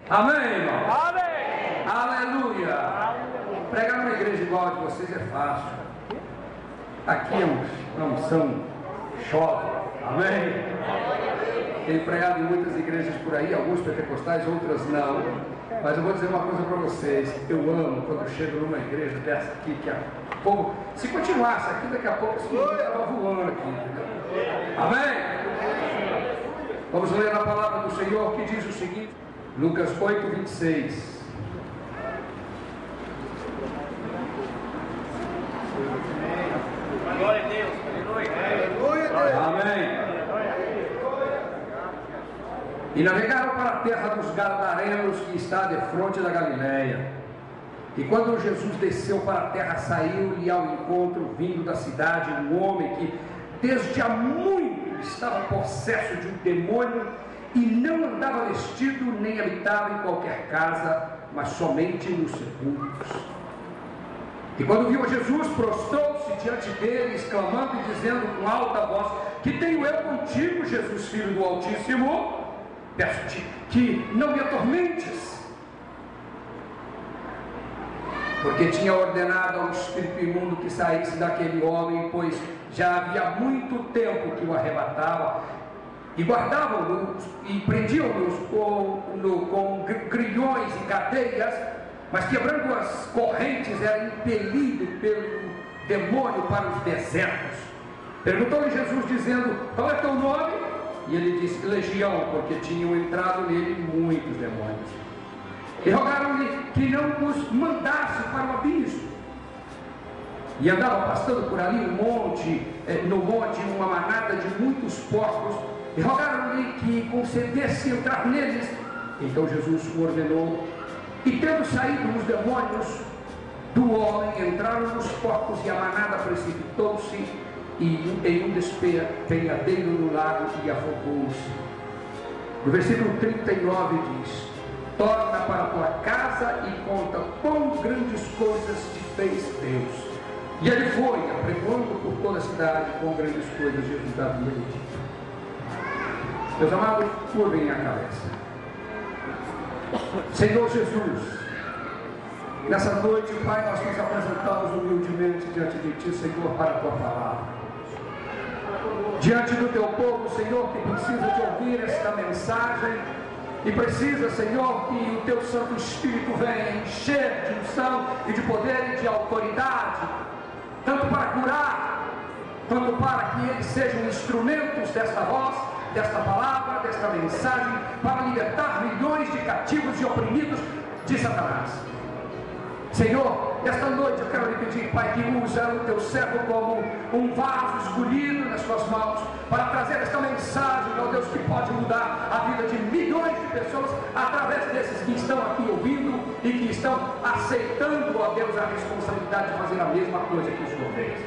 Amém, irmão? Amém. Aleluia. Pregar numa igreja igual a de vocês é fácil. Aqui é uma unção chove. Amém? Tenho pregado em muitas igrejas por aí, alguns pentecostais, outras não. Mas eu vou dizer uma coisa para vocês. Eu amo quando eu chego numa igreja dessa aqui, que a povo, se continuasse aqui, daqui a pouco esse mundo estava voando aqui. Entendeu? Amém? Vamos ler a palavra do Senhor que diz o seguinte, Lucas 8, 26. Glória a Deus. Aleluia. Amém. E navegaram para a terra dos Gadarenos, que está defronte da Galileia. E quando Jesus desceu para a terra, saiu-lhe ao encontro, vindo da cidade, um homem que desde há muito estava possesso de um demônio e não andava vestido, nem habitava em qualquer casa, mas somente nos sepulcros. E quando viu a Jesus, prostrou-se diante dele, exclamando e dizendo com alta voz: que tenho eu contigo, Jesus, Filho do Altíssimo? Peço-te que não me atormentes. Porque tinha ordenado ao espírito imundo que saísse daquele homem, pois já havia muito tempo que o arrebatava, e guardavam-no e prendiam-nos com grilhões e cadeias, mas quebrando as correntes era impelido pelo demônio para os desertos. Perguntou-lhe Jesus dizendo: qual é teu nome? E ele disse: Legião, porque tinham entrado nele muitos demônios. E rogaram-lhe que não os mandasse para o abismo. E andava pastando por ali no monte uma manada de muitos porcos, e rogaram-lhe que concedesse entrar neles. Então Jesus o ordenou, e tendo saído os demônios do homem, entraram nos porcos, e a manada precipitou-se em um despenhadeiro no lago e afogou-se. No versículo 39 diz: torna para a tua casa e conta quão grandes coisas te fez Deus. E ele foi, apregoando por toda a cidade quão grandes coisas Jesus havia dito. Meus amados, curvem a cabeça. Senhor Jesus, nessa noite, Pai, nós nos apresentamos humildemente diante de Ti, Senhor, para a Tua palavra. Diante do Teu povo, Senhor, que precisa de ouvir esta mensagem e precisa, Senhor, que o Teu Santo Espírito venha encher de unção e de poder e de autoridade, tanto para curar, quanto para que eles sejam instrumentos desta voz, desta palavra, desta mensagem, para libertar milhões de cativos e oprimidos de Satanás. Senhor, esta noite eu quero lhe pedir, Pai, que usa o teu servo como um vaso escolhido nas tuas mãos, para trazer esta mensagem, ó Deus, que pode mudar a vida de milhões de pessoas, através desses que estão aqui ouvindo e que estão aceitando, ó Deus, a responsabilidade de fazer a mesma coisa que o Senhor fez.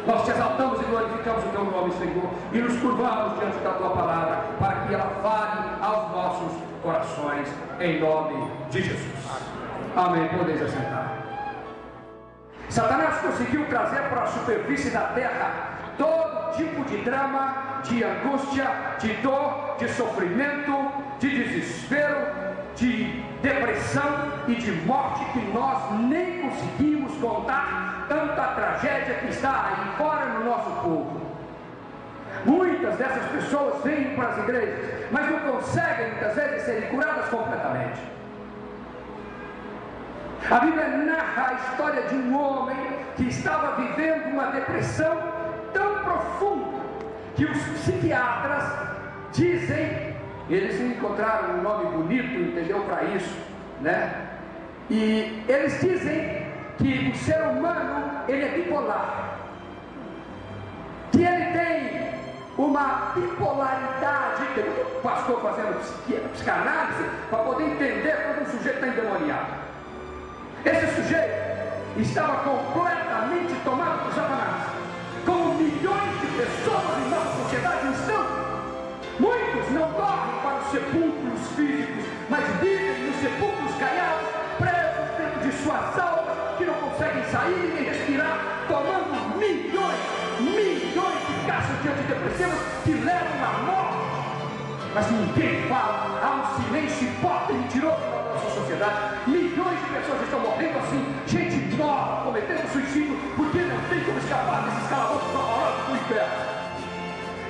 Nós te exaltamos e glorificamos o teu nome, Senhor, e nos curvamos diante da tua palavra, para que ela fale aos nossos corações, em nome de Jesus. Amém. Podeis assentar. Satanás conseguiu trazer para a superfície da terra todo tipo de drama, de angústia, de dor, de sofrimento, de desespero, de depressão e de morte, que nós nem conseguimos contar tanta tragédia que está aí fora no nosso povo. Muitas dessas pessoas vêm para as igrejas, mas não conseguem muitas vezes serem curadas completamente. A Bíblia narra a história de um homem que estava vivendo uma depressão tão profunda que os psiquiatras dizem, eles encontraram um nome bonito, entendeu, para isso, né? E eles dizem que o ser humano, ele é bipolar, que ele tem uma bipolaridade. Tem muito pastor fazendo psicanálise para poder entender quando um sujeito está endemoniado. Esse sujeito estava completamente tomado por Satanás, como milhões de pessoas em nossa sociedade estão. Muitos não correm para os sepulcros físicos, mas vivem nos sepulcros caiados, presos dentro de suas almas, que não conseguem sair nem respirar, tomando milhões de caixas de antidepressivos que levam à morte. mas ninguém fala. Há um silêncio hipócrita e mentiroso na nossa sociedade. Milhões de pessoas estão morrendo assim, gente nova cometendo suicídio, porque não tem como escapar desses calabouços horrorosos do inferno.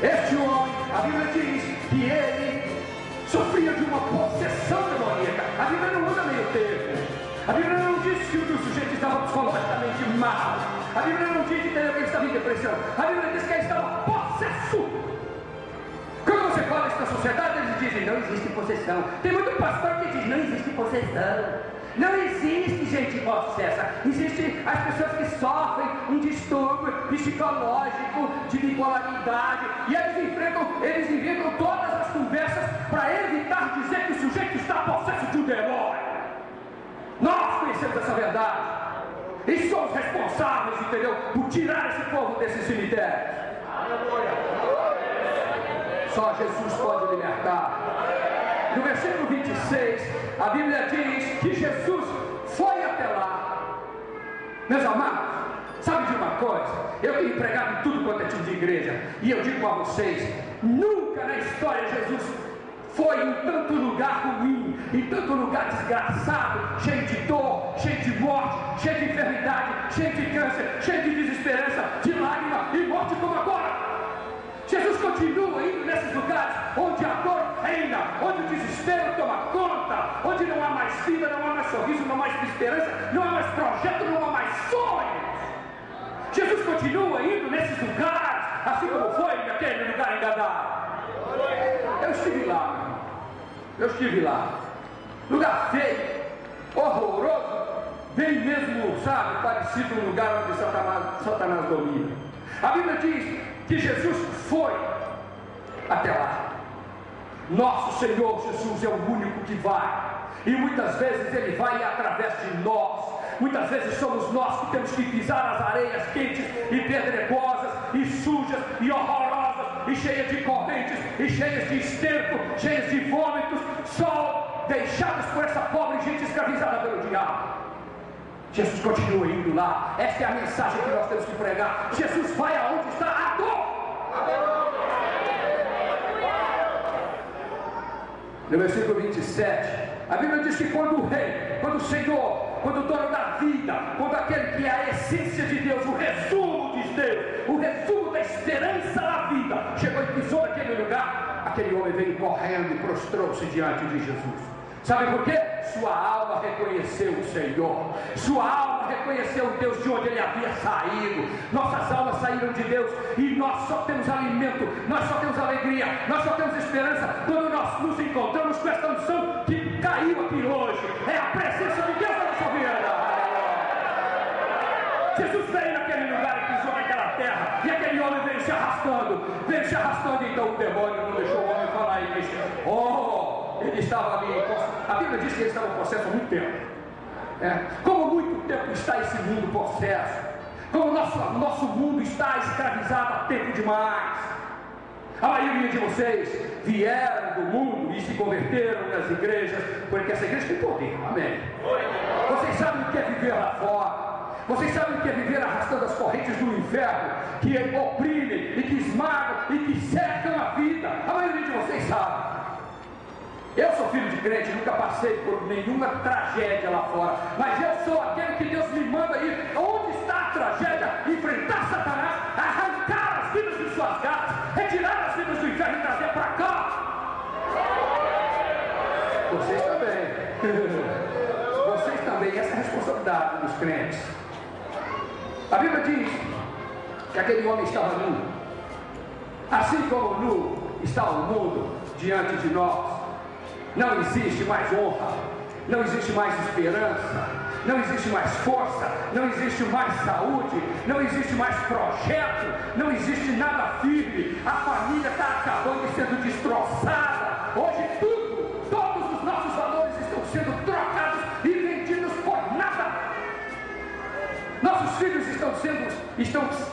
Este homem, a Bíblia diz que ele sofria de uma possessão demoníaca. A Bíblia não usa meio termo. A Bíblia não diz que o sujeito estava psicologicamente mal. A Bíblia não diz que ele estava em depressão. A Bíblia diz que ele estava possesso. Quando você fala isso na sociedade, eles dizem, não existe possessão. Tem muito pastor que diz, não existe possessão. Não existe gente possessa. Existem as pessoas que sofrem um distúrbio psicológico, de bipolaridade, e eles inventam todas as conversas para evitar dizer que o sujeito está possesso de um demônio. Nós conhecemos essa verdade e somos responsáveis, entendeu, por tirar esse povo desse cemitério. Só Jesus pode libertar. No versículo 26, a Bíblia diz que Jesus foi até lá. Meus amados, sabe de uma coisa? Eu tenho pregado em tudo quanto é tipo de igreja, e eu digo a vocês, nunca na história Jesus foi em tanto lugar ruim, em tanto lugar desgraçado, cheio de dor, cheio de morte, cheio de enfermidade, cheio de câncer, cheio de desesperança, de lágrima e morte como agora. Jesus continua indo nesses lugares onde a dor reina, onde o desespero toma conta, onde não há mais vida, não há mais sorriso, não há mais esperança, não há mais projeto, não há mais sonhos. Jesus continua indo nesses lugares, assim como foi naquele lugar em Gadara. Eu estive lá, lugar feio, horroroso, bem mesmo, sabe, parecido no lugar onde Satanás domina. A Bíblia diz que Jesus foi até lá. Nosso Senhor Jesus é o único que vai, e muitas vezes Ele vai através de nós. Muitas vezes somos nós que temos que pisar as areias quentes e pedregosas e sujas e horrorosas e cheias de correntes e cheias de esterco, cheias de vômitos, só deixadas por essa pobre gente escravizada pelo diabo. Jesus continua indo lá. Esta é a mensagem que nós temos que pregar. Jesus vai aonde está a dor. No versículo 27, a Bíblia diz que quando o rei, quando o Senhor, quando o dono da vida, quando aquele que é a essência de Deus, o resumo de Deus, o resumo da esperança da vida, chegou e pisou naquele lugar, aquele homem veio correndo e prostrou-se diante de Jesus. Sabe por quê? Sua alma reconheceu o Senhor. Sua alma reconheceu o Deus de onde ele havia saído. Nossas almas saíram de Deus e nós só temos alimento, nós só temos alegria, nós só temos esperança quando nós nos encontramos com esta unção que caiu aqui hoje. É a presença de Deus na nossa vida. Jesus veio naquele lugar e pisou naquela terra, e aquele homem veio se arrastando, então o demônio não deixou o homem falar e disse, ele estava ali, a Bíblia diz que ele estava possesso há muito tempo. Como muito tempo está esse mundo possesso, como o nosso mundo está escravizado há tempo demais. A maioria de vocês vieram do mundo e se converteram nas igrejas, porque essa igreja tem poder, amém? Vocês sabem o que é viver lá fora. Vocês sabem o que é viver arrastando as correntes do inferno, que oprimem e que esmagam e que cercam a vida. A maioria de vocês sabe. Eu sou filho de crente, nunca passei por nenhuma tragédia lá fora, mas eu sou aquele que Deus me manda ir onde está a tragédia, enfrentar Satanás, arrancar as vidas de suas garras, retirar as vidas do inferno e trazer para cá. Vocês também, essa é a responsabilidade dos crentes. A Bíblia diz que aquele homem estava nu, assim como nu está o mundo diante de nós. Não existe mais honra, não existe mais esperança, não existe mais força, não existe mais saúde, não existe mais projeto, não existe nada firme. A família está acabando e sendo destroçada. Hoje todos os nossos valores estão sendo trocados e vendidos por nada. Nossos filhos estão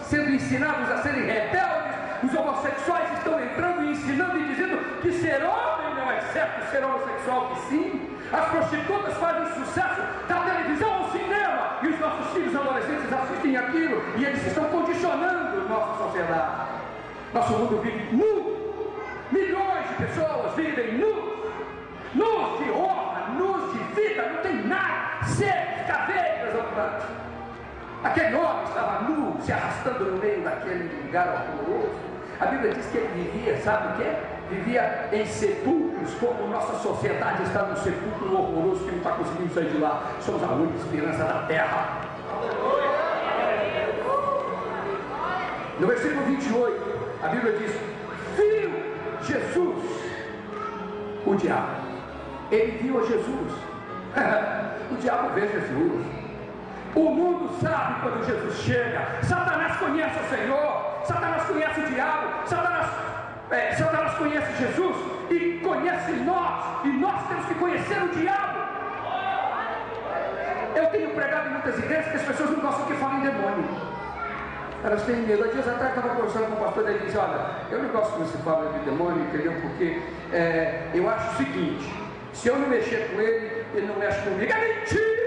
sendo ensinados a serem rebeldes. Os homossexuais estão entrando e ensinando e dizendo que ser homem não é certo, ser homossexual que sim. As prostitutas fazem sucesso da televisão ao cinema, e os nossos filhos adolescentes assistem aquilo, e eles estão condicionando nossa sociedade. Nosso mundo vive nu. Milhões de pessoas vivem nus de honra, nus de vida, não tem nada, secos, caveiras ambulantes. Aquele homem estava nu, se arrastando no meio daquele lugar horroroso. A Bíblia diz que ele vivia, sabe o que? Vivia em sepulcros, como nossa sociedade está num sepulcro horroroso que não está conseguindo sair de lá. Somos a única esperança da terra. No versículo 28, a Bíblia diz: viu Jesus o diabo. Ele viu a Jesus. O diabo vê Jesus. O mundo sabe quando Jesus chega. Satanás conhece o Senhor, Satanás conhece o diabo, Satanás conhece Jesus e conhece nós, e nós temos que conhecer o diabo. Eu tenho pregado em muitas igrejas que as pessoas não gostam que falem demônio. Elas têm medo. Há dias atrás eu estava conversando com o pastor, ele disse: olha, eu não gosto que você fale de demônio, entendeu? Porque eu acho o seguinte: se eu não mexer com ele, ele não mexe comigo. É mentira!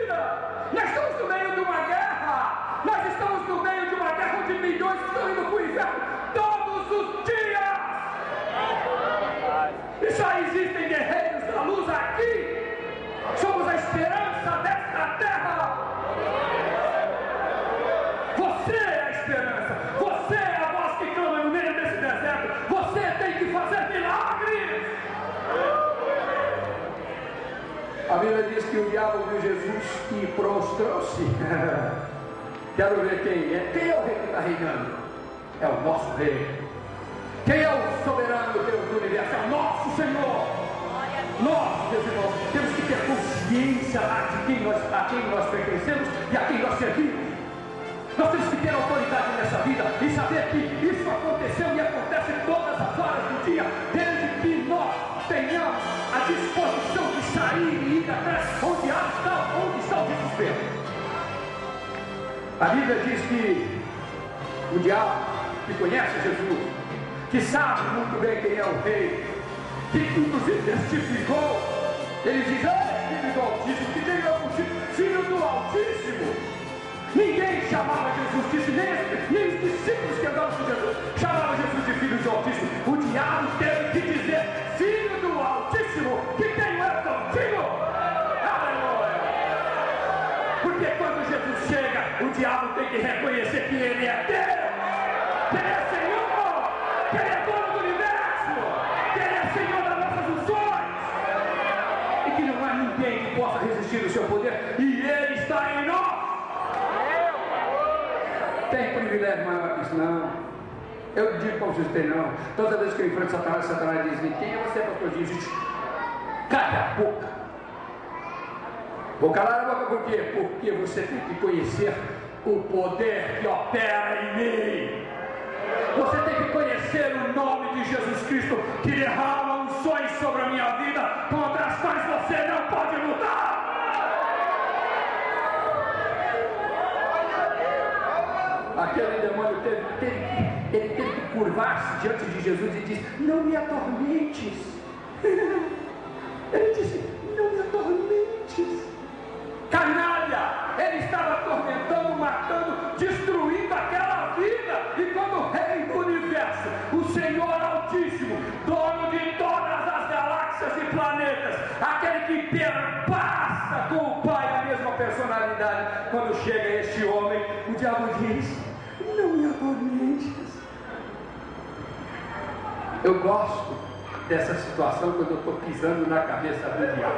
Nós estamos no meio de uma guerra! Nós estamos no meio de uma guerra onde milhões estão indo para o inferno todos os dias! E só existem guerreiros da luz aqui! Somos a esperança desta terra! Você é a esperança! Você é a voz que clama no meio desse deserto! Você tem que fazer milagres! A Bíblia diz que o diabo viu Jesus e prostrou-se. Quero ver quem é. Quem é o rei que está reinando? É o nosso rei. Quem é o soberano Deus do universo? É o nosso Senhor. Nós, meus irmãos, temos que ter consciência a quem nós pertencemos e a quem nós servimos. Nós temos que ter autoridade nessa vida e saber que isso aconteceu e acontece todas as horas do dia, desde que nós tenhamos a disposição de sair e ir atrás onde está o desespero. A Bíblia diz que o diabo, que conhece Jesus, que sabe muito bem quem é o rei, que inclusive testificou, ele diz: filho do Altíssimo, que tem filho do Altíssimo. Ninguém chamava Jesus disso, nem os discípulos que andavam com Jesus chamavam Jesus de filho do Altíssimo. O diabo teve que dizer: filho do Altíssimo, que tenho eu contigo. Aleluia! Porque quando Jesus chega, o diabo tem que reconhecer que ele é Deus, que ele é Senhor, que ele é dono do universo, que ele é Senhor das nossas funções, e que não há ninguém que possa resistir ao seu poder, e ele está em nós. Tem privilégio maior que isso? Não. Eu digo para vocês: tem não. Toda vez que eu enfrento Satanás, Satanás diz: quem é você, pastor? Diz: cala a boca. Vou calar a boca por quê? Porque você tem que conhecer o poder que opera em mim. Você tem que conhecer o nome de Jesus Cristo, que derrama unções sobre a minha vida, contra as quais você não pode lutar. Aquele demônio teve que curvar-se diante de Jesus e disse: não me atormentes. Ele disse: não me atormentes. Canalha! Ele estava atormentando, matando, destruindo aquela vida. E quando o Rei do Universo, o Senhor Altíssimo, dono de todas as galáxias e planetas, aquele que perpassa com o Pai a mesma personalidade, quando chega este homem, o diabo diz: não me atormentes. Eu gosto dessa situação quando eu estou pisando na cabeça do diabo.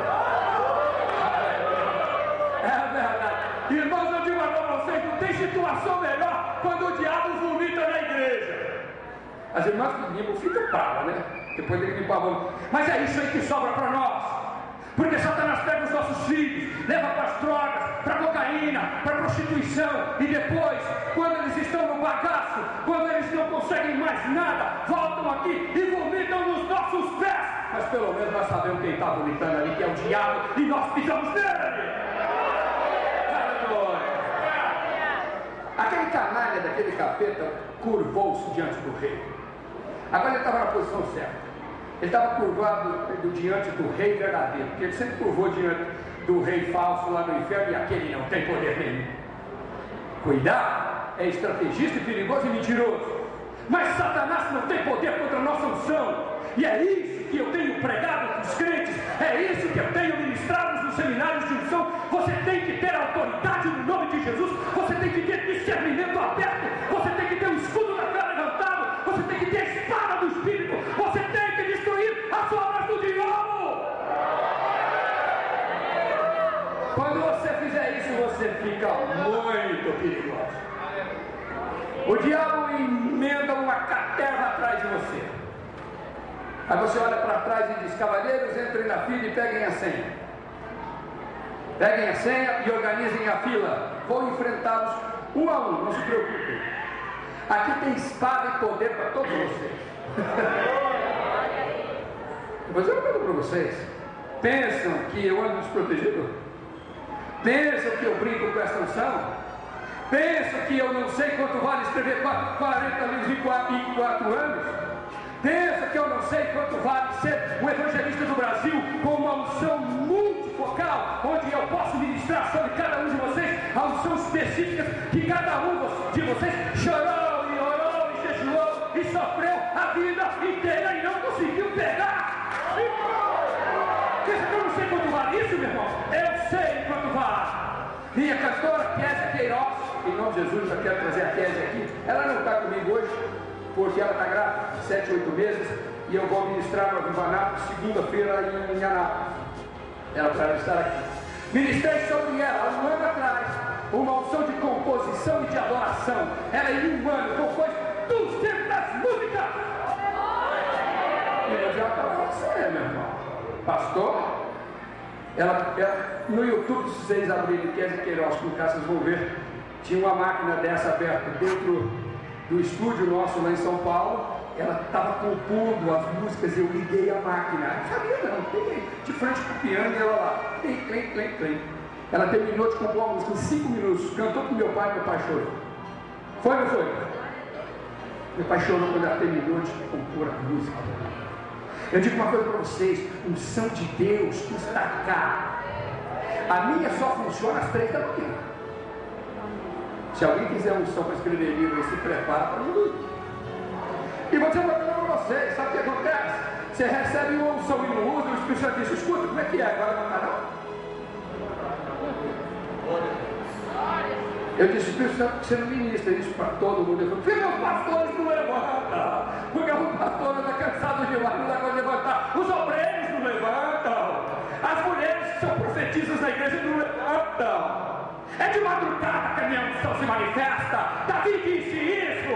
É verdade. Irmãos, eu digo para vocês: não tem situação melhor quando o diabo vomita na igreja. As irmãs que ficam bravas, né? Depois ele limpa a mão. Mas é isso aí que sobra para nós. Porque Satanás pega os nossos filhos, leva para as drogas, para a cocaína, para a prostituição, e depois, quando eles estão no bagaço, quando eles não conseguem mais nada, voltam aqui e vomitam nos nossos pés. Mas pelo menos nós sabemos quem está vomitando ali, que é o diabo, e nós pisamos nele. Aquele canalha daquele capeta curvou-se diante do rei. Agora ele estava na posição certa. Ele estava curvado diante do rei verdadeiro, porque ele sempre curvou diante do rei falso lá no inferno, e aquele não tem poder nenhum. Cuidado, é estrategista, perigoso e mentiroso. Mas Satanás não tem poder contra a nossa unção. E é isso que autoridade no nome de Jesus. Você tem que ter discernimento aberto. Você tem que ter o escudo da fé levantado. Você tem que ter a espada do Espírito. Você tem que destruir as obras do diabo. Quando você fizer isso, você fica muito perigoso. O diabo emenda uma caterva atrás de você. Aí você olha para trás e diz: cavalheiros, entrem na fila e peguem a senha. Peguem a senha e organizem a fila. Vou enfrentá-los um a um, não se preocupem. Aqui tem espada e poder para todos vocês. Mas eu pergunto para vocês: pensam que eu ando desprotegido? Pensam que eu brinco com essa unção? Pensam que eu não sei quanto vale escrever 40 livros em 4 anos? Pensam que eu não sei quanto vale ser o evangelista do Brasil com uma unção multifocal, onde eu posso ministrar sobre cada um de vocês a unção específica que cada um de vocês chorou e orou e jejuou e sofreu a vida inteira e não conseguiu pegar? Pensa que eu não sei quanto vale isso, meu irmão? Eu sei quanto vale. Minha cantora Kézia Queiroz, em nome de Jesus, eu quero trazer a Kézia aqui. Ela não está comigo hoje, porque ela está grávida, 7, 8 meses, e eu vou ministrar no Avivanato segunda-feira em Anápolis. Ela para estar aqui. Ministrei sobre ela há um ano atrás, uma unção de composição e de adoração. Ela em um ano compôs 200 músicas. E eu já estava sério, meu irmão. Pastor, ela, no YouTube, se vocês abrirem Kézia Queiroz, no caso vocês vão ver, tinha uma máquina dessa aberta dentro do estúdio nosso lá em São Paulo. Ela estava compondo as músicas, eu liguei a máquina. Não sabia não, peguei de frente para o piano e ela lá, clem. Ela terminou de compor a música em 5 minutos, cantou com meu pai chorou. Foi ou não foi? Meu pai chorou quando ela terminou de compor a música. Eu digo uma coisa para vocês: unção de Deus está cá. A minha só funciona às 3 da manhã. Se alguém quiser unção para escrever livro, se prepara para mim. E vou dizer uma coisa para vocês: sabe o que acontece? Você recebe uma unção e não usa, o Espírito Santo diz: escuta, como é que é? Agora não está não? Eu disse: Espírito Santo, você não ministra isso para todo mundo. Ele falou: porque meus pastores não levantam, porque o pastor está cansado demais, não dá para levantar, os obreiros não levantam, as mulheres que são profetisas da igreja não levantam. É de madrugada que a minha unção se manifesta. Davi disse isso,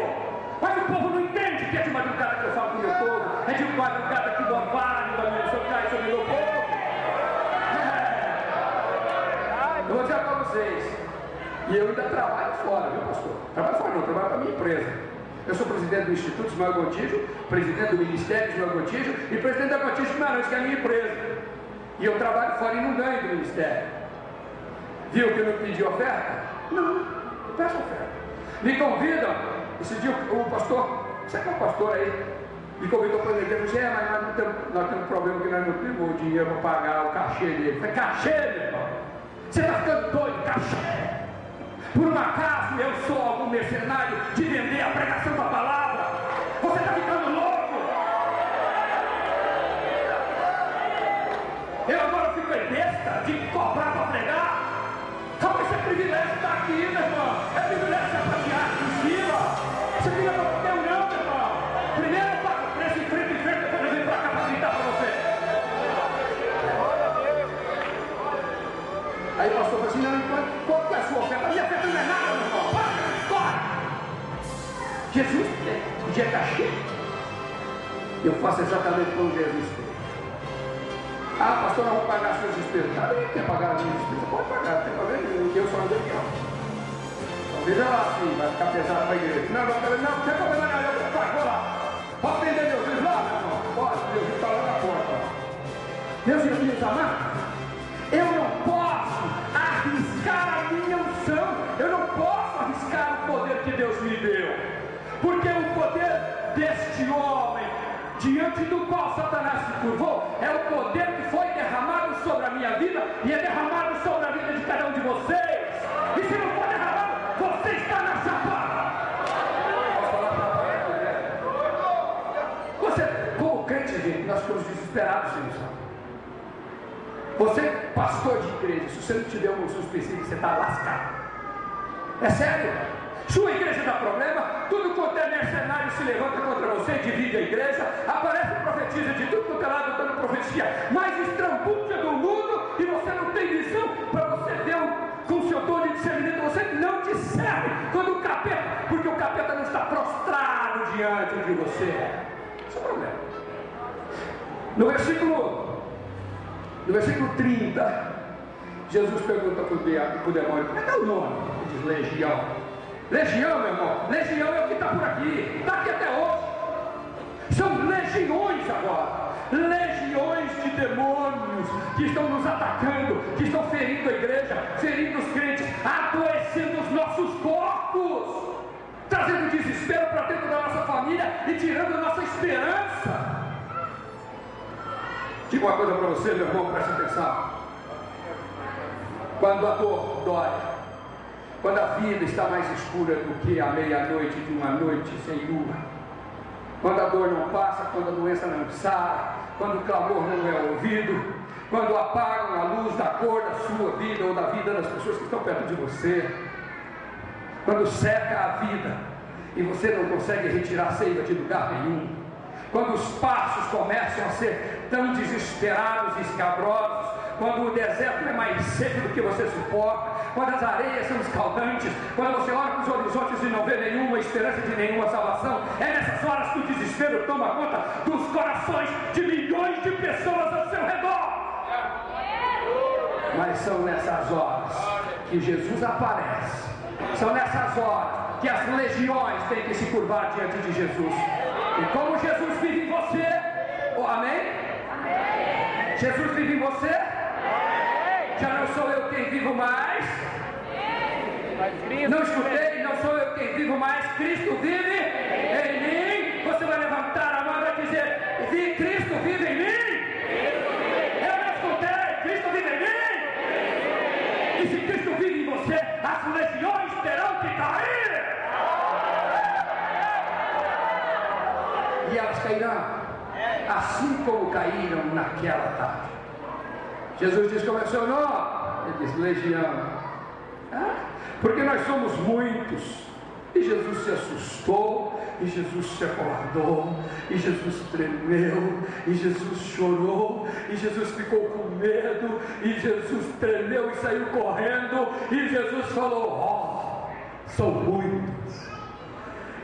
mas o povo não entende que é de madrugada que eu falo com o meu povo. É de madrugada que o orvalho da minha unção cai sobre o meu povo. Eu vou dizer para vocês, e eu ainda trabalho fora, viu, pastor? Trabalho fora não, trabalho para a minha empresa. Eu sou presidente do Instituto Ismael Gontijo, presidente do Ministério Ismael Gontijo e presidente da Gontijo Guimarães, que é a minha empresa. E eu trabalho fora e não ganho do Ministério. Viu que eu não pedi oferta? Não, eu peço oferta. Me convidam. Esse dia o pastor, você que é o pastor aí, me convidou para a igreja. Eu disse: mas nós temos um problema que nós não temos o dinheiro para pagar o cachê dele. Eu falei: cachê, meu irmão? Você está ficando doido, cachê? Por um acaso eu sou algum mercenário de vender a pregação da palavra? Você está ficando louco? Eu agora fico besta de cobrar para pregar? Rapaz, é privilégio estar aqui, meu irmão. É privilégio ser pateado em cima. Você fica para poder não, meu irmão. Primeiro eu pago o preço em frente, depois eu venho para cá para gritar para você. Aí o pastor falou assim: não, qual que é a sua oferta? A minha oferta não é nada, meu irmão. Para com essa história. Jesus podia cachê. Eu faço exatamente como Jesus fez. Ah, pastor, não vou pagar as suas despesas. Ah, nem quer pagar as minhas despesas. Pode pagar, não tem problema nenhum. Eu sou aqui, ó. Então veja lá assim, vai ficar pesado para a igreja. Não tem problema não, eu vou lá. Pode atender meu filho lá, meu irmão? Pode, meu filho está lá na porta. Meus irmãos amados, eu não posso arriscar a minha unção. Eu não posso arriscar o poder que Deus me deu. Porque o poder deste homem, diante do qual Satanás se curvou, é o poder que foi derramado sobre a minha vida e é derramado sobre a vida de cada um de vocês. E se não for derramado, você está na chapa. Posso falar para você? Como crente, gente, nós ficamos desesperados sem unção. Você, pastor de igreja, se você não tiver uma unção específica, você está lascado. É sério. Sua igreja dá problema, tudo quanto é mercenário se levanta contra você, divide a igreja, aparece profetiza de tudo quanto é lado dando profecia mais estrambúcia do mundo, e você não tem visão para você ver com o seu dom de discernimento, você não discerne quando o capeta, porque o capeta não está prostrado diante de você. Esse é o problema. No versículo 30, Jesus pergunta para o demônio: como é que é o nome? Ele diz: legião. Legião, meu irmão, legião é o que está por aqui, está aqui até hoje. São legiões agora, legiões de demônios que estão nos atacando, que estão ferindo a igreja, ferindo os crentes, adoecendo os nossos corpos, trazendo desespero para dentro da nossa família e tirando a nossa esperança. Digo uma coisa para você, meu irmão, preste atenção. Quando a dor dói, quando a vida está mais escura do que a meia-noite de uma noite sem lua, quando a dor não passa, quando a doença não sara, quando o clamor não é ouvido, quando apagam a luz da cor da sua vida ou da vida das pessoas que estão perto de você, quando seca a vida e você não consegue retirar a seiva de lugar nenhum, quando os passos começam a ser tão desesperados e escabrosos, quando o deserto é mais seco do que você suporta, quando as areias são escaldantes, quando você olha para os horizontes e não vê nenhuma esperança de nenhuma salvação, é nessas horas que o desespero toma conta dos corações de milhões de pessoas ao seu redor. Mas são nessas horas que Jesus aparece, são nessas horas que as legiões têm que se curvar diante de Jesus. E como Jesus vive em você, oh, amém? Jesus vive em você? Já não sou eu quem vivo mais. Não escutei, não sou eu quem vivo mais, Cristo vive em mim. Você vai levantar a mão e vai dizer: Cristo vive em mim. Eu não escutei, Cristo vive em mim. E se Cristo vive em você, as legiões terão que cair. E elas cairão, assim como caíram naquela tarde. Jesus diz: como é o seu nome? Ele diz: legião. Porque nós somos muitos. E Jesus se assustou, e Jesus se acordou, e Jesus tremeu, e Jesus chorou, e Jesus ficou com medo, e Jesus tremeu e saiu correndo, e Jesus falou: oh, são muitos,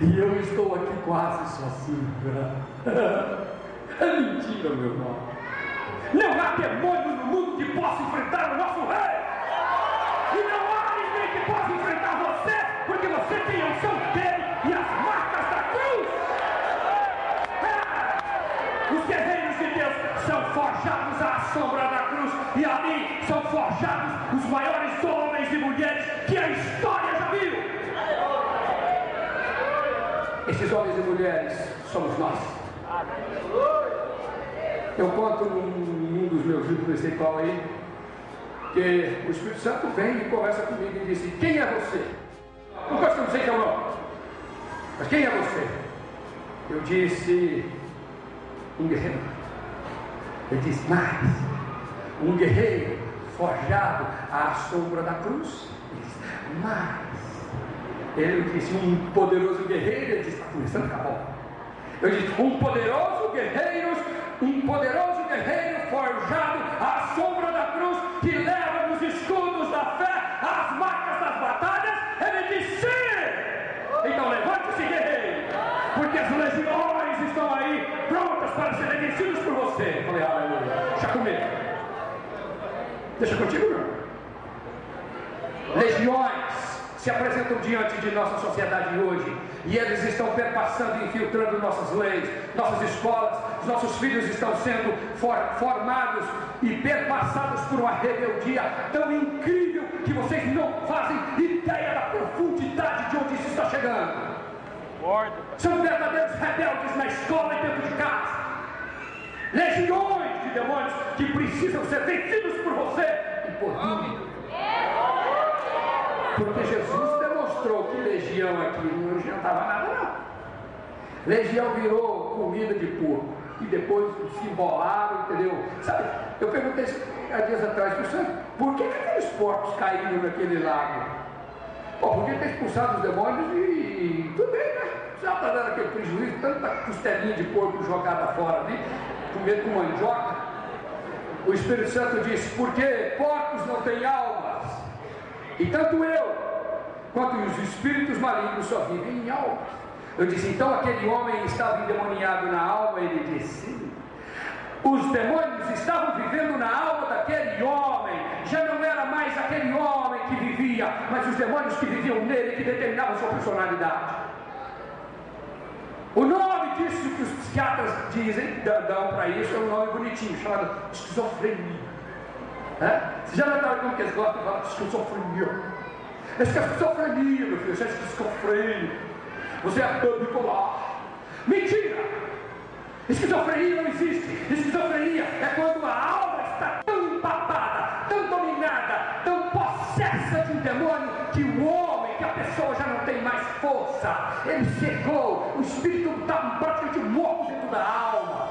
e eu estou aqui quase sozinho. É mentira, meu irmão. Não há demônio no mundo que possa enfrentar o nosso rei. E não há ninguém que possa enfrentar você, porque você tem a unção dele e as marcas da cruz. Os guerreiros de Deus são forjados à sombra da cruz, e ali são forjados os maiores homens e mulheres que a história já viu. Esses homens e mulheres somos nós. Eu conto num dos meus livros, não sei qual aí, que o Espírito Santo vem e conversa comigo e disse: quem é você? Não gosto de dizer que é o nome, mas quem é você? Eu disse: um guerreiro. Ele disse: mais, um guerreiro forjado à sombra da cruz. Ele disse: mais. Ele disse: um poderoso guerreiro. Ele disse: está começando a ficar bom. Eu disse: um poderoso guerreiro forjado à sombra da cruz, que leva nos escudos da fé as marcas das batalhas. Ele disse: sim. Então levante-se, guerreiro, porque as legiões estão aí prontas para serem vencidas por você. Eu falei: aleluia. Deixa comigo. Deixa contigo, meu. Legiões se apresentam diante de nossa sociedade hoje, e eles estão perpassando e infiltrando nossas leis, nossas escolas. Os nossos filhos estão sendo formados e perpassados por uma rebeldia tão incrível que vocês não fazem ideia da profundidade de onde isso está chegando. São verdadeiros rebeldes na escola e dentro de casa. Legiões de demônios que precisam ser vencidos por você e por mim. Porque Jesus demonstrou que legião aqui não adiantava nada, não. Legião virou comida de porco. e depois se embolaram, entendeu? Sabe, eu perguntei há dias atrás, por que aqueles porcos caíram naquele lago? Pô, podia ter expulsado os demônios e tudo bem, né? Já para dar aquele prejuízo, tanta costelinha de porco jogada fora ali, comer com mandioca. O Espírito Santo disse, porque porcos não têm almas, e tanto eu quanto os espíritos malignos só vivem em almas. Eu disse, então aquele homem estava endemoniado na alma? Ele disse, sim. Os demônios estavam vivendo na alma daquele homem, já não era mais aquele homem que vivia, mas os demônios que viviam nele, que determinavam sua personalidade. O nome disso que os psiquiatras dizem, dão para isso, é um nome bonitinho, chamado esquizofrenia. Você já notaram como que eles gostam de falar de esquizofrenia? Essa é esquizofrenia, meu filho, isso é esquizofrênico. Você é bipolar. Mentira! Esquizofrenia não existe. Esquizofrenia é quando a alma está tão empapada, tão dominada, tão possessa de um demônio, que o homem, que a pessoa já não tem mais força. Ele cegou, o espírito está praticamente morto dentro da alma.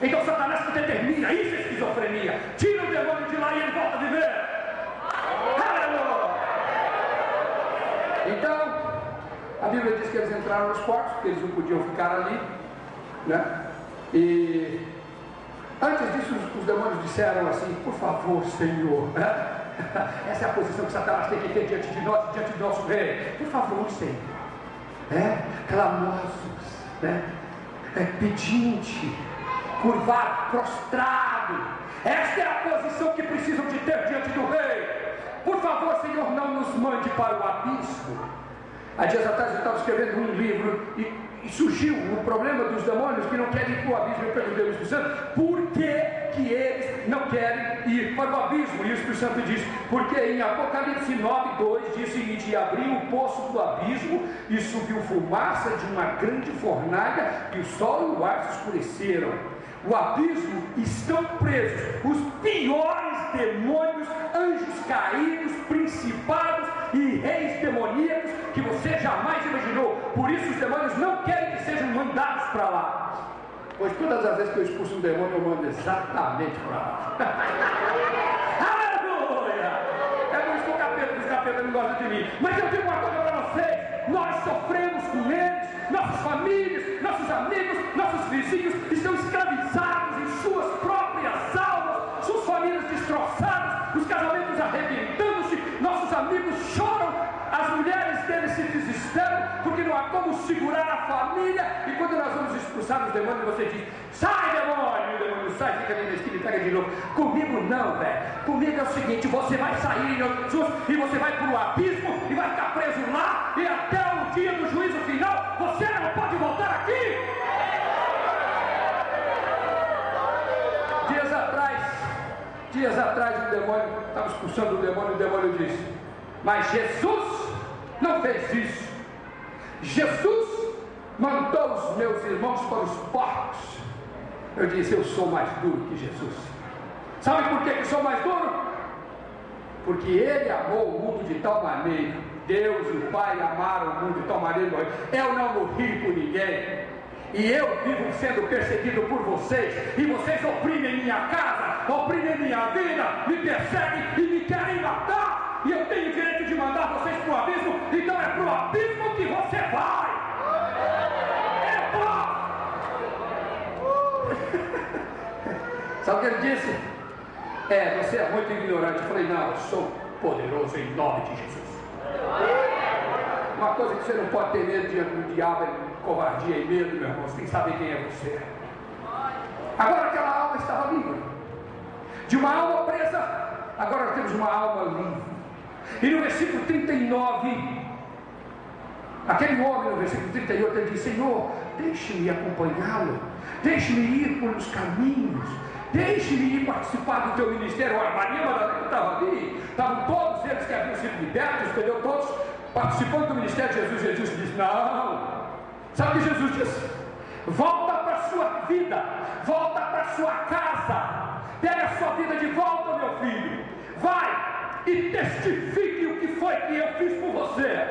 Então Satanás determina, isso é esquizofrenia. Tira o demônio de lá e ele volta a viver. Então, a Bíblia diz que eles entraram nos quartos, porque eles não podiam ficar ali, né? E antes disso, os demônios disseram assim, por favor, Senhor, né? Essa é a posição que Satanás tem que ter diante de nós, diante do nosso rei. Por favor, Senhor, clamosos, né? Pedinte, curvado, prostrado. Esta é a posição que precisam de ter diante do rei. Por favor, Senhor, não nos mande para o abismo. Há dias atrás eu estava escrevendo um livro e surgiu o problema dos demônios que não querem ir para o abismo. Eu perguntei ao Espírito Santo, por que eles não querem ir para o abismo? E o Espírito Santo diz, porque em Apocalipse 9:2 diz o seguinte, e abriu o poço do abismo e subiu fumaça de uma grande fornalha e o sol e o ar se escureceram. O abismo estão presos os piores demônios, anjos caídos, principados e reis demoníacos que você jamais imaginou. Por isso os demônios não querem que sejam mandados para lá. Pois todas as vezes que eu expulso um demônio, eu mando exatamente para lá. Aleluia! É por isso que o capeta não gosta de mim. Mas eu digo uma coisa para vocês, nós sofremos com eles. Nossas famílias, nossos amigos, nossos vizinhos estão escravizados em suas próprias almas, suas famílias destroçadas, os casamentos arrebentando-se, nossos amigos choram, as mulheres deles se desesperam, porque não há como segurar a família, e quando nós vamos expulsar os demônios, você diz, sai demônio, e o demônio sai, fica ali na esquina e pega de novo. Comigo não, velho, comigo é o seguinte, você vai sair em nome de Jesus, e você vai para o abismo, e vai ficar preso lá, e até o dia do juízo final, você não pode voltar aqui. Dias atrás o demônio estava expulsando o demônio disse, mas Jesus não fez isso. Jesus mandou os meus irmãos para os porcos. Eu disse, eu sou mais duro que Jesus. Sabe por que sou mais duro? Porque ele amou o mundo de tal maneira, Deus e o Pai amaram o mundo de tal maneira, eu não morri por ninguém, e eu vivo sendo perseguido por vocês, e vocês oprimem minha casa, oprimem minha vida, me perseguem e me querem matar, e eu tenho direito de mandar vocês para o abismo, então é para o abismo que você vai. Sabe o que ele disse? Você é muito ignorante. Eu falei, não, eu sou poderoso em nome de Jesus. Uma coisa que você não pode ter medo diante do diabo é covardia e medo, meu irmão. Você tem que saber quem é você. Agora aquela alma estava livre. De uma alma presa, agora nós temos uma alma livre. E no versículo 39, aquele homem no versículo 38, ele diz, Senhor, deixe-me acompanhá-lo, deixe-me ir por os caminhos, deixe-me ir participar do teu ministério. A Maria Madalena estava ali, estavam todos eles que haviam sido libertos, entendeu? Todos participando do ministério de Jesus. Jesus disse, não. Sabe o que Jesus disse? Volta para a sua vida, volta para a sua casa, pega a sua vida de volta, meu filho, vai e testifique o que foi que eu fiz por você.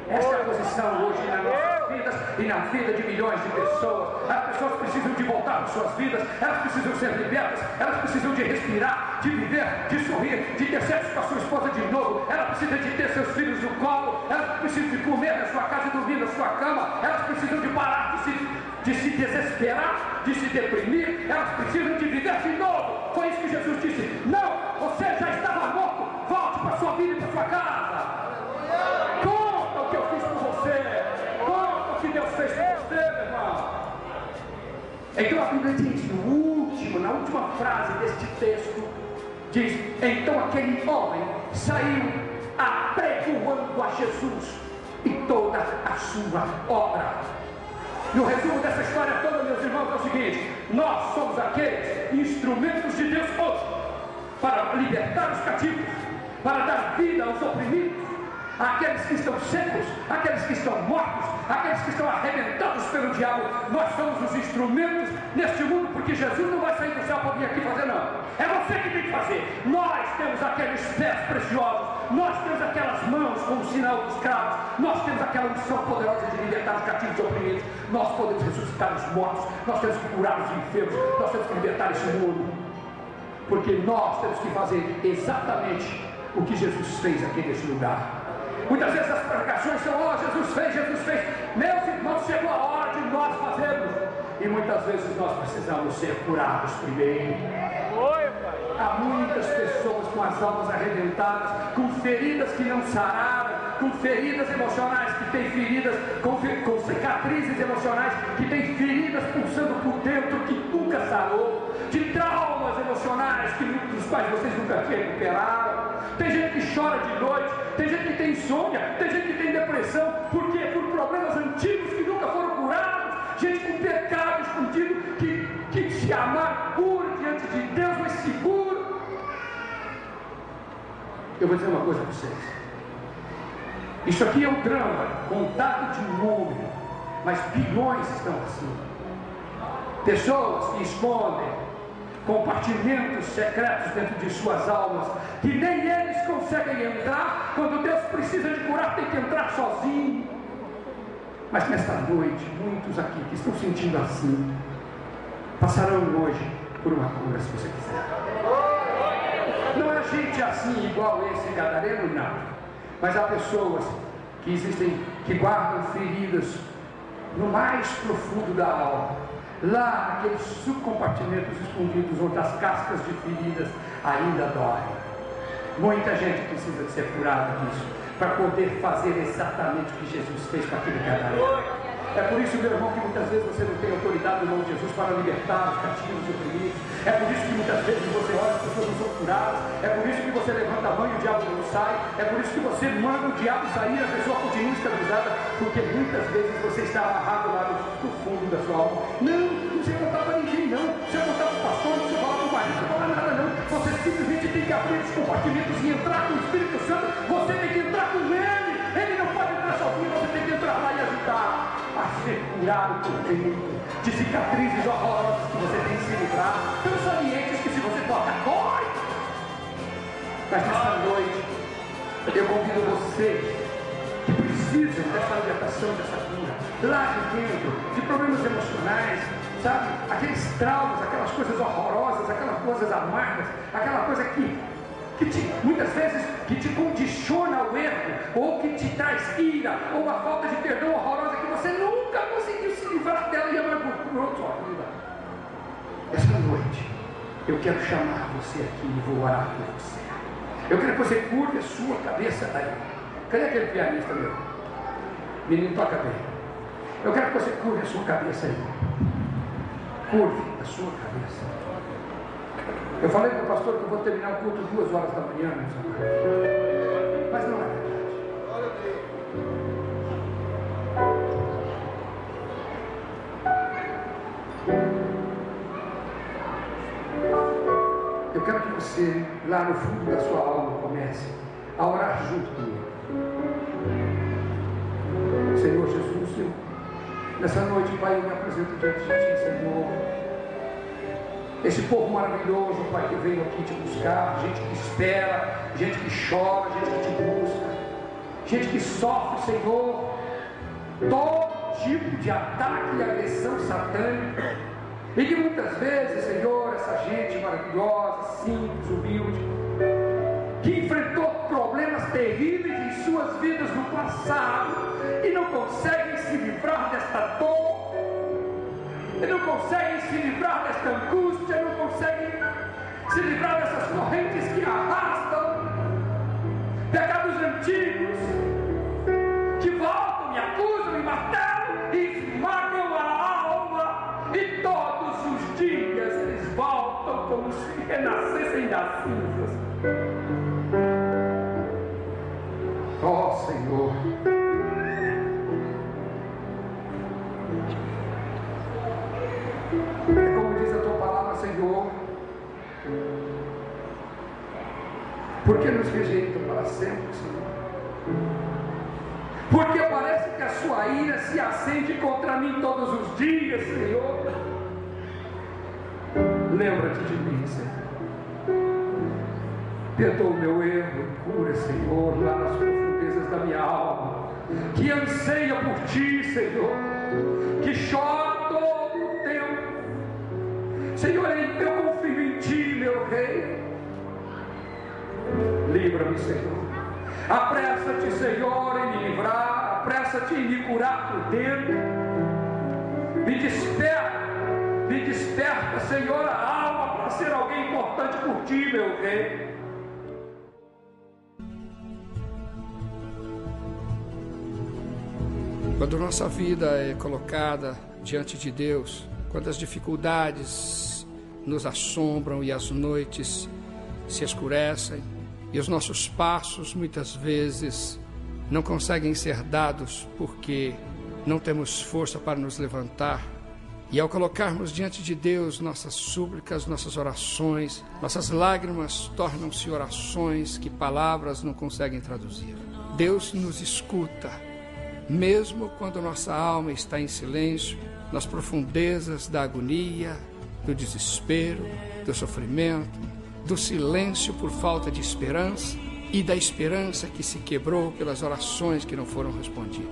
Essa é a posição hoje na nossa vida. vidas e na vida de milhões de pessoas. As pessoas precisam de voltar para suas vidas, elas precisam ser libertas, elas precisam de respirar, de viver, de sorrir, de ter sexo com a sua esposa de novo, ela precisa de ter seus filhos no colo, elas precisam de comer na sua casa e dormir na sua cama, elas precisam de parar de se desesperar, de se deprimir, elas precisam de viver de novo. Foi isso que Jesus disse: não, você já estava morto, volte para a sua vida e para a sua casa. Conta o que eu fiz por você, conta o que Deus fez por você, meu irmão. Então a Bíblia diz, na última frase deste texto, diz: então aquele homem saiu apregoando a Jesus e toda a sua obra. E o resumo dessa história toda, meus irmãos, é o seguinte: nós somos aqueles instrumentos de Deus hoje para libertar os cativos, para dar vida aos oprimidos, aqueles que estão secos, aqueles que estão mortos, aqueles que estão arrebentados pelo diabo. Nós somos os instrumentos neste mundo, porque Jesus não vai sair do céu para vir aqui fazer, não. É você que tem que fazer. Nós temos aqueles pés preciosos, nós temos aquelas mãos com o sinal dos cravos, nós temos aquela missão poderosa de libertar os cativos e oprimidos, nós podemos ressuscitar os mortos, nós temos que curar os enfermos, nós temos que libertar esse mundo, porque nós temos que fazer exatamente o que Jesus fez aqui nesse lugar. Muitas vezes as pregações são: oh, Jesus fez, Jesus fez. Meus irmãos, chegou a hora de nós fazermos. E muitas vezes nós precisamos ser curados primeiro. Há muitas pessoas com as almas arrebentadas, com feridas que não sararam, com feridas emocionais que têm feridas, com cicatrizes emocionais que têm feridas pulsando por dentro que nunca sarou, de traumas emocionais dos quais vocês nunca se recuperaram. Tem gente que chora de noite, tem gente que tem insônia, tem gente que tem depressão, por quê? Por problemas antigos que nunca foram curados, gente com pecado escondido que se amargura diante de Deus, mas seguro. Eu vou dizer uma coisa para vocês: isso aqui é um drama contado de um número, mas bilhões estão assim. Pessoas que escondem compartimentos secretos dentro de suas almas, que nem eles conseguem entrar. Quando Deus precisa de curar, tem que entrar sozinho. Mas nesta noite, muitos aqui que estão sentindo assim, passarão hoje por uma cura, se você quiser. Não é gente assim igual esse gadareno, não. Mas há pessoas que existem, que guardam feridas no mais profundo da alma, lá naqueles subcompartimentos escondidos, onde as cascas de feridas ainda doem. Muita gente precisa de ser curada disso, para poder fazer exatamente o que Jesus fez com aquele gadareno. É por isso, meu irmão, que muitas vezes você não tem autoridade no nome de Jesus para libertar os cativos e oprimidos. É por isso que muitas vezes você olha, as pessoas não são curadas. É por isso que você levanta a mão e o diabo não sai. É por isso que você manda o diabo sair e a pessoa continua escravizada, porque muitas vezes você está amarrado lá no fundo da sua alma. Não sei contar para ninguém, não. Não sei contar para o pastor, não sei falar para o marido, não sei falar nada, não. Você simplesmente tem que abrir os compartimentos e entrar com o Espírito Santo. Você tem que entrar com ele. Ele não pode entrar sozinho, você tem que entrar lá e ajudar a ser curado por dentro de cicatrizes horrorosas que você tem que se livrar, tão salientes que se você toca, corre. Mas nesta noite eu convido você que precisam dessa libertação, dessa cura, lá de dentro, de problemas emocionais, sabe, aqueles traumas, aquelas coisas horrorosas, aquelas coisas amargas, aquela coisa que muitas vezes que te condiciona ao erro, ou que te traz ira, ou uma falta de perdão horrorosa que você nunca conseguiu se livrar dela e amargurou sua vida. Essa noite eu quero chamar você aqui e vou orar por você. Eu quero que você curve a sua cabeça daí. Cadê aquele pianista meu? Menino, toca bem. Eu quero que você curve a sua cabeça aí. Curve a sua cabeça. Eu falei para o pastor que eu vou terminar o culto 2 horas da manhã, meus amigos. Mas não é verdade. Eu quero que você, lá no fundo da sua alma, comece a orar junto comigo. Senhor Jesus, nessa noite, Pai, eu me apresento diante de Ti, Senhor. Esse povo maravilhoso, Pai, que veio aqui te buscar, gente que espera, gente que chora, gente que te busca, gente que sofre, Senhor. Todos tipo de ataque e agressão satânica, e que muitas vezes, Senhor, essa gente maravilhosa, simples, humilde, que enfrentou problemas terríveis em suas vidas no passado e não conseguem se livrar desta dor, e não conseguem se livrar desta angústia, não conseguem se livrar dessas correntes que arrastam, pecados antigos, que voltam, me acusam, me martelam e esmagam a alma, e todos os dias eles voltam como se renascessem das cinzas. Ó Senhor, é como diz a tua palavra, Senhor, porque nos rejeita para sempre, Senhor? Porque parece que a sua ira se acende contra mim todos os dias, Senhor. Lembra-te de mim, Senhor. Perdoa o meu erro e cura, Senhor, lá nas profundezas da minha alma, que anseia por ti, Senhor, que chora todo o tempo. Senhor, eu confio em ti, meu Rei. Livra-me, Senhor. Apressa-te, Senhor, em me livrar. Apressa-te em me curar por dentro. Me desperta, Senhor, a alma para ser alguém importante por ti, meu Rei. Quando nossa vida é colocada diante de Deus, quando as dificuldades nos assombram e as noites se escurecem, e os nossos passos muitas vezes não conseguem ser dados porque não temos força para nos levantar, e ao colocarmos diante de Deus nossas súplicas, nossas orações, nossas lágrimas tornam-se orações que palavras não conseguem traduzir. Deus nos escuta, mesmo quando nossa alma está em silêncio, nas profundezas da agonia, do desespero, do sofrimento, do silêncio por falta de esperança e da esperança que se quebrou pelas orações que não foram respondidas.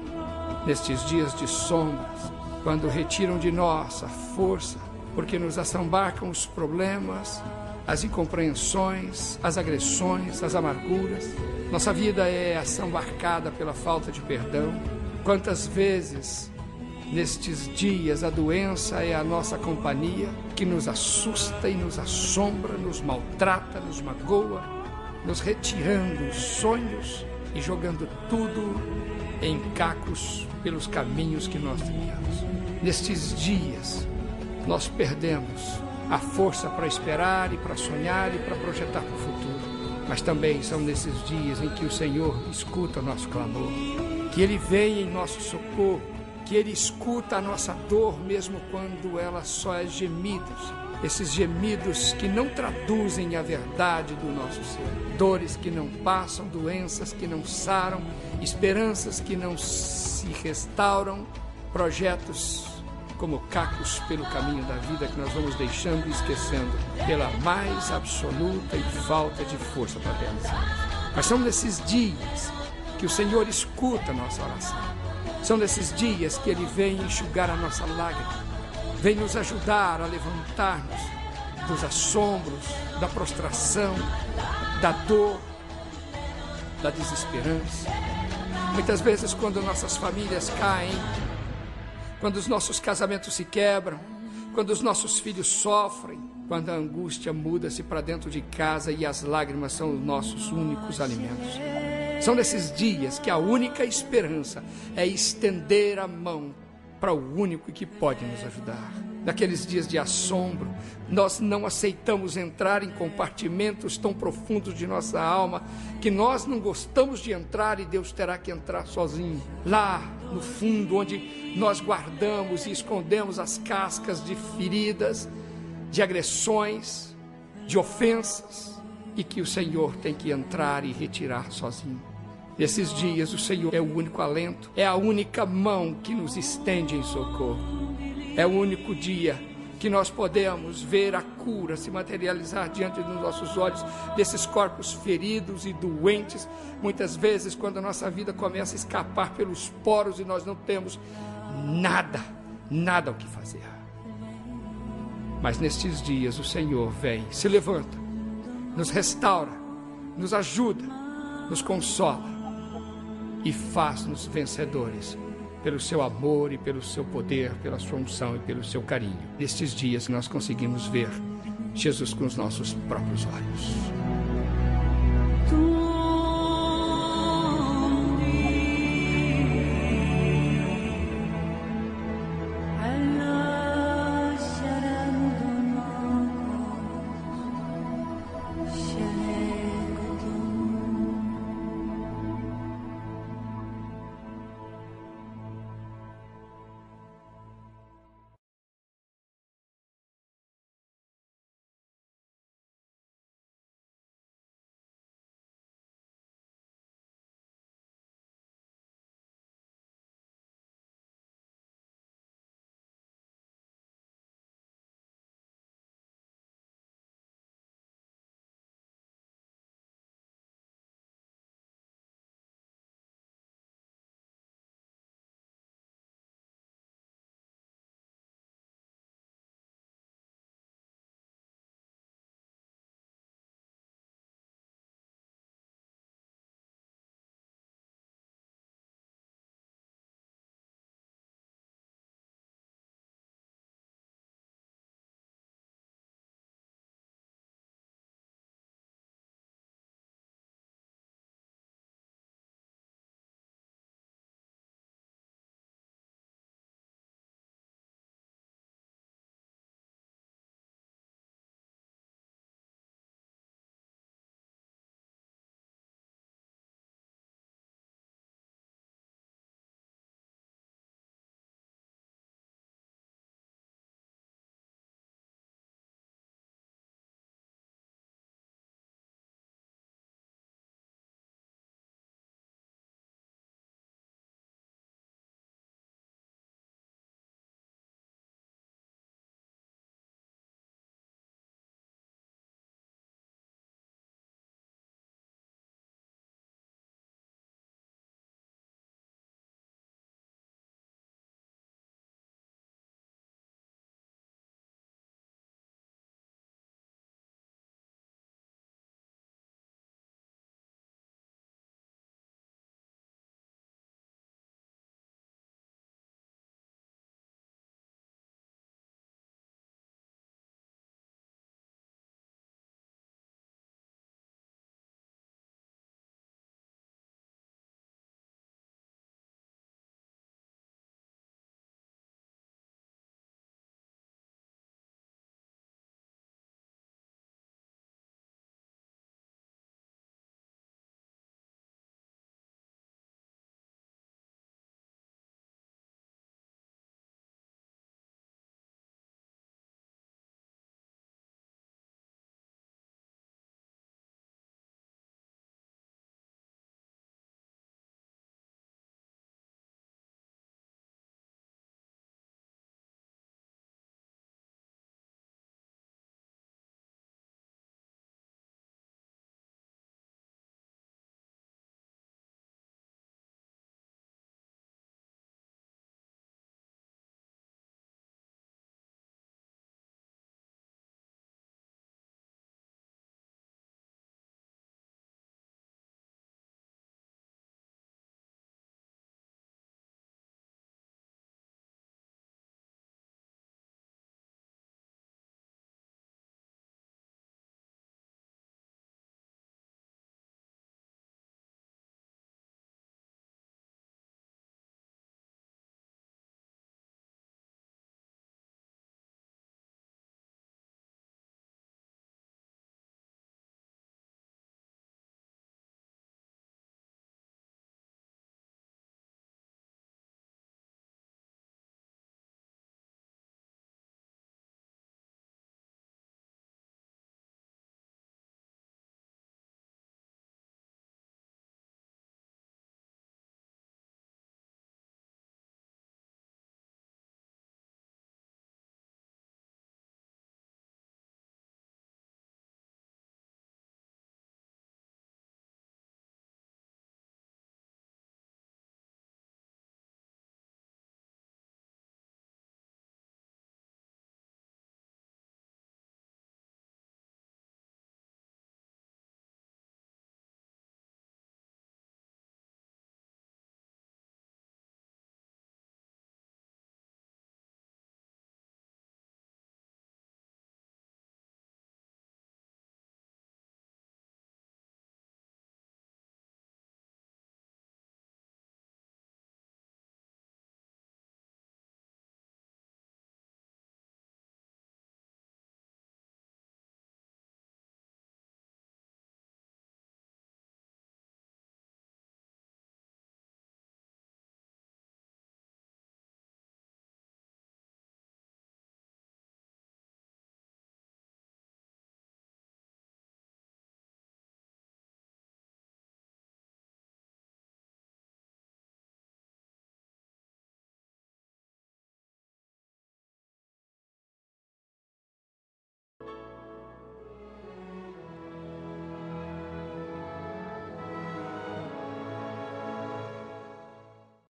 Nestes dias de sombras, quando retiram de nós a força, porque nos assambarcam os problemas, as incompreensões, as agressões, as amarguras, nossa vida é assambarcada pela falta de perdão. Quantas vezes, nestes dias, a doença é a nossa companhia, que nos assusta e nos assombra, nos maltrata, nos magoa, nos retirando os sonhos e jogando tudo em cacos pelos caminhos que nós trilhamos. Nestes dias, nós perdemos a força para esperar e para sonhar e para projetar para o futuro. Mas também são nesses dias em que o Senhor escuta o nosso clamor, que Ele vem em nosso socorro, que Ele escuta a nossa dor, mesmo quando ela só é gemidos. Esses gemidos que não traduzem a verdade do nosso ser. Dores que não passam, doenças que não saram, esperanças que não se restauram, projetos como cacos pelo caminho da vida que nós vamos deixando e esquecendo pela mais absoluta e falta de força para realizar. Mas são nesses dias que o Senhor escuta a nossa oração. São nesses dias que Ele vem enxugar a nossa lágrima, vem nos ajudar a levantar-nos dos assombros, da prostração, da dor, da desesperança. Muitas vezes, quando nossas famílias caem, quando os nossos casamentos se quebram, quando os nossos filhos sofrem, quando a angústia muda-se para dentro de casa e as lágrimas são os nossos únicos alimentos. São nesses dias que a única esperança é estender a mão para o único que pode nos ajudar. Naqueles dias de assombro, nós não aceitamos entrar em compartimentos tão profundos de nossa alma que nós não gostamos de entrar e Deus terá que entrar sozinho. Lá no fundo, onde nós guardamos e escondemos as cascas de feridas, de agressões, de ofensas, e que o Senhor tem que entrar e retirar sozinho. Nesses dias o Senhor é o único alento, é a única mão que nos estende em socorro. É o único dia que nós podemos ver a cura se materializar diante dos nossos olhos, desses corpos feridos e doentes. Muitas vezes, quando a nossa vida começa a escapar pelos poros e nós não temos nada o que fazer. Mas nestes dias o Senhor vem, se levanta, nos restaura, nos ajuda, nos consola e faz-nos vencedores pelo seu amor e pelo seu poder, pela sua unção e pelo seu carinho. Nestes dias nós conseguimos ver Jesus com os nossos próprios olhos.